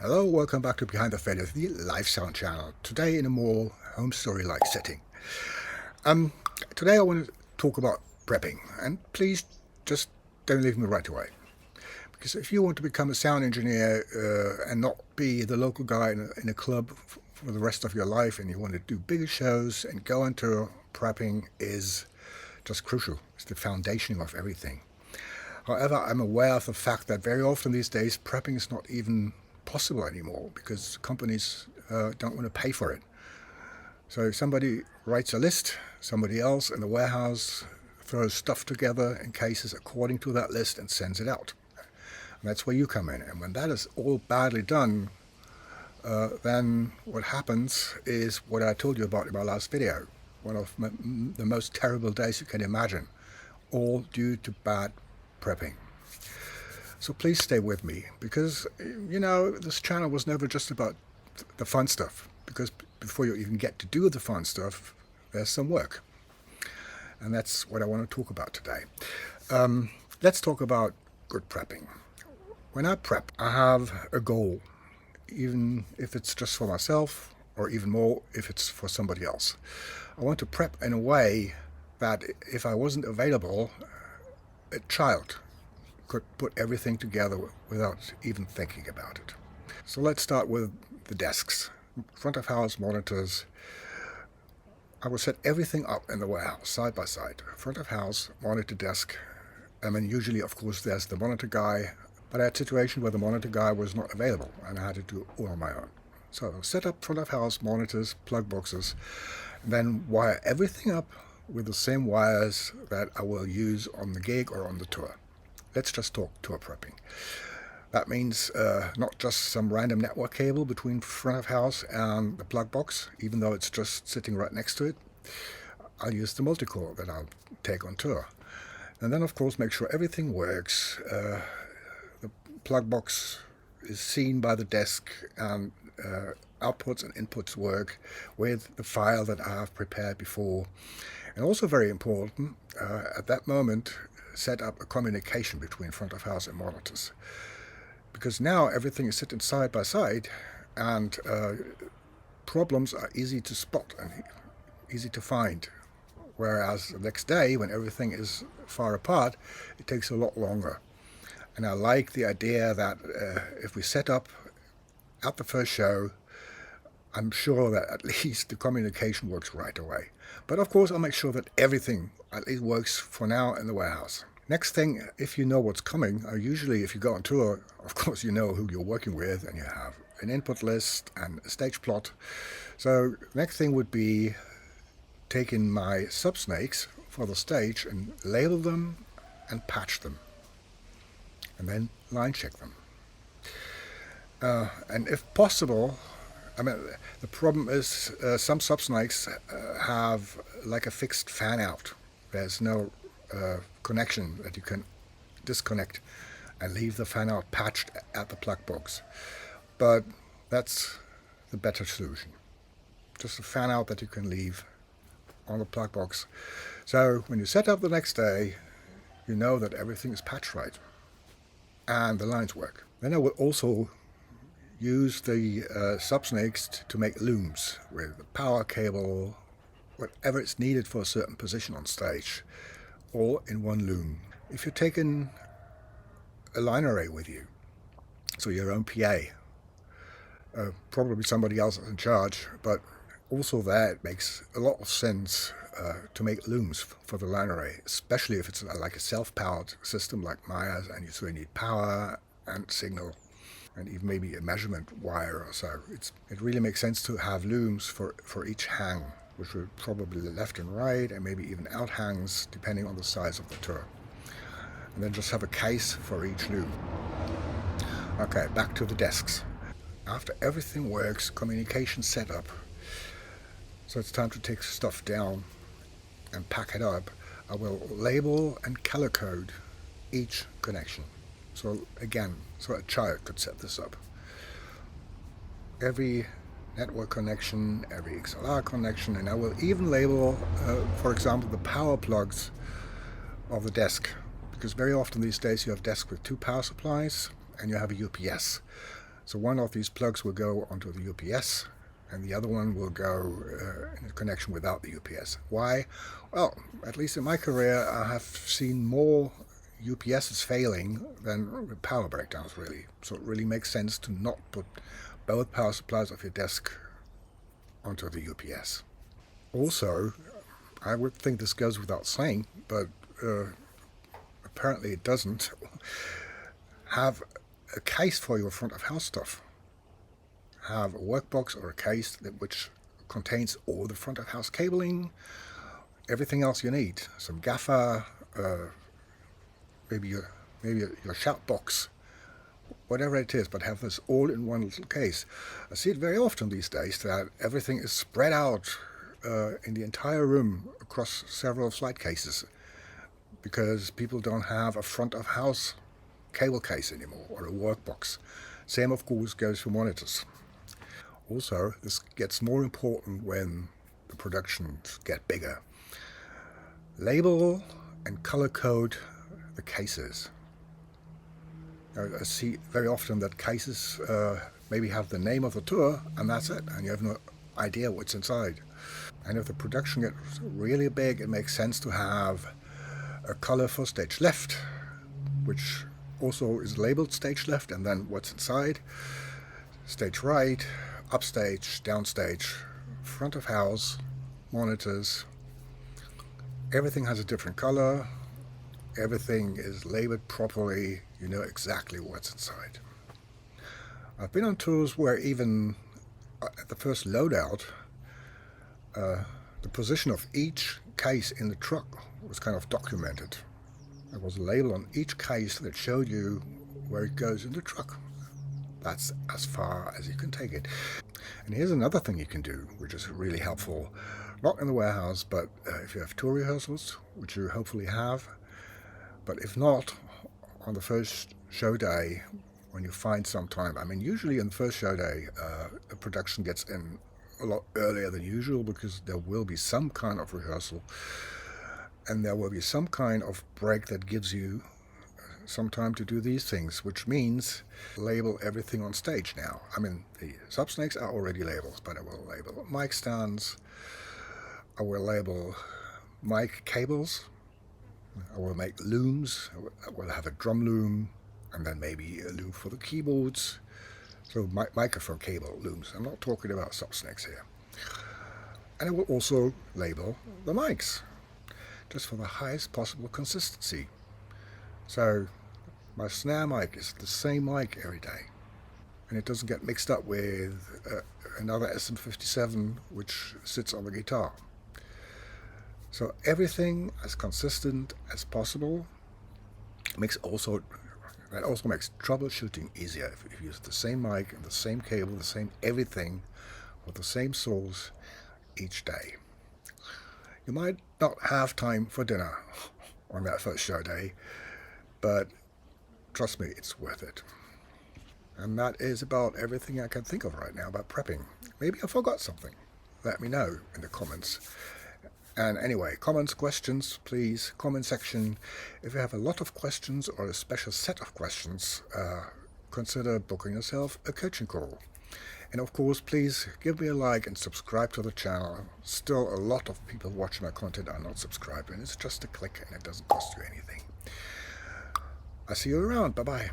Hello, welcome back to Behind the Failure, the live sound channel. Today in a more home story-like setting. Today I want to talk about prepping, and please just don't leave me right away. Because if you want to become a sound engineer and not be the local guy in a club for the rest of your life, and you want to do bigger shows and go on tour, prepping is just crucial. It's the foundation of everything. However, I'm aware of the fact that very often these days prepping is not even possible anymore because companies don't want to pay for it. So if somebody writes a list, somebody else in the warehouse throws stuff together in cases according to that list and sends it out. And that's where you come in. And when that is all badly done, then what happens is what I told you about in my last video. One of the most terrible days you can imagine, all due to bad prepping. So please stay with me, because you know this channel was never just about the fun stuff, because before you even get to do the fun stuff there's some work, and that's what I want to talk about today. Let's talk about good prepping. When I prep, I have a goal, even if it's just for myself, or even more if it's for somebody else. I want to prep in a way that if I wasn't available, a child could put everything together without even thinking about it. So let's start with the desks. Front of house monitors. I will set everything up in the warehouse side by side. Front of house monitor desk. I mean, usually of course there's the monitor guy, but I had a situation where the monitor guy was not available and I had to do it all on my own. So I'll set up front of house monitors, plug boxes, and then wire everything up with the same wires that I will use on the gig or on the tour. Let's just talk tour prepping. That means not just some random network cable between front of house and the plug box, even though it's just sitting right next to it. I'll use the multi-core that I'll take on tour. And then of course make sure everything works. The plug box is seen by the desk, and outputs and inputs work with the file that I have prepared before. And also very important, at that moment, set up a communication between front of house and monitors. Because now everything is sitting side by side, and problems are easy to spot and easy to find. Whereas the next day, when everything is far apart, it takes a lot longer. And I like the idea that if we set up at the first show, I'm sure that at least the communication works right away. But of course I'll make sure that everything at least works for now in the warehouse. Next thing, if you know what's coming, usually if you go on tour, of course you know who you're working with, and you have an input list and a stage plot. So next thing would be taking my subsnakes for the stage and label them and patch them, and then line check them. And if possible, I mean, the problem is some subsnakes have like a fixed fan out. There's no connection that you can disconnect and leave the fan out patched at the plug box. But that's the better solution. Just a fan out that you can leave on the plug box. So when you set up the next day, you know that everything is patched right and the lines work. Then I will also use the subsnakes to make looms with the power cable, whatever is needed for a certain position on stage, all in one loom. If you're taking a line array with you, so your own PA, probably somebody else is in charge, but also there it makes a lot of sense to make looms for the line array, especially if it's like a self-powered system like Maya's, and so you need power and signal, and even maybe a measurement wire or so. It really makes sense to have looms for each hang, which will probably left and right, and maybe even out hangs depending on the size of the tour. And then just have a case for each loom. Okay, back to the desks. After everything works, communication set up, so it's time to take stuff down and pack it up, I will label and color code each connection. So again, so a child could set this up. Every network connection, every XLR connection, and I will even label, for example, the power plugs of the desk, because very often these days you have desks with two power supplies and you have a UPS. So one of these plugs will go onto the UPS, and the other one will go in a connection without the UPS. Why? Well, at least in my career, I have seen more UPSs failing than power breakdowns, really. So it really makes sense to not put both power supplies of your desk onto the UPS. Also, I would think this goes without saying, but apparently it doesn't, have a case for your front of house stuff. Have a workbox or a case which contains all the front of house cabling, everything else you need. Some gaffer, maybe your shout box, whatever it is, but have this all in one little case. I see it very often these days that everything is spread out in the entire room across several flight cases because people don't have a front of house cable case anymore or a workbox. Same of course goes for monitors. Also, this gets more important when the productions get bigger. Label and color code the cases. I see very often that cases maybe have the name of the tour and that's it, and you have no idea what's inside. And if the production gets really big, it makes sense to have a color for stage left, which also is labeled stage left, and then what's inside. Stage right, upstage, downstage, front of house, monitors. Everything has a different color. Everything is labeled properly. You know exactly what's inside. I've been on tours where even at the first loadout, the position of each case in the truck was kind of documented. There was a label on each case that showed you where it goes in the truck. That's as far as you can take it. And here's another thing you can do, which is really helpful. Not in the warehouse, but if you have tour rehearsals, which you hopefully have. But if not, on the first show day, when you find some time, I mean, usually on the first show day, the production gets in a lot earlier than usual because there will be some kind of rehearsal and there will be some kind of break that gives you some time to do these things, which means label everything on stage now. I mean, the subsnakes are already labeled, but I will label mic stands, I will label mic cables, I will make looms, I will have a drum loom, and then maybe a loom for the keyboards. So microphone cable looms. I'm not talking about subsnakes here. And I will also label the mics, just for the highest possible consistency. So my snare mic is the same mic every day, and it doesn't get mixed up with another SM57 which sits on the guitar. So everything as consistent as possible that also makes troubleshooting easier if you use the same mic and the same cable, the same everything with the same source each day. You might not have time for dinner on that first show day, but trust me, it's worth it. And that is about everything I can think of right now about prepping. Maybe I forgot something. Let me know in the comments. And anyway, comments, questions, please, comment section. If you have a lot of questions or a special set of questions, consider booking yourself a coaching call. And of course, please give me a like and subscribe to the channel. Still, a lot of people watching my content are not subscribed, and it's just a click and it doesn't cost you anything. I'll see you around. Bye-bye.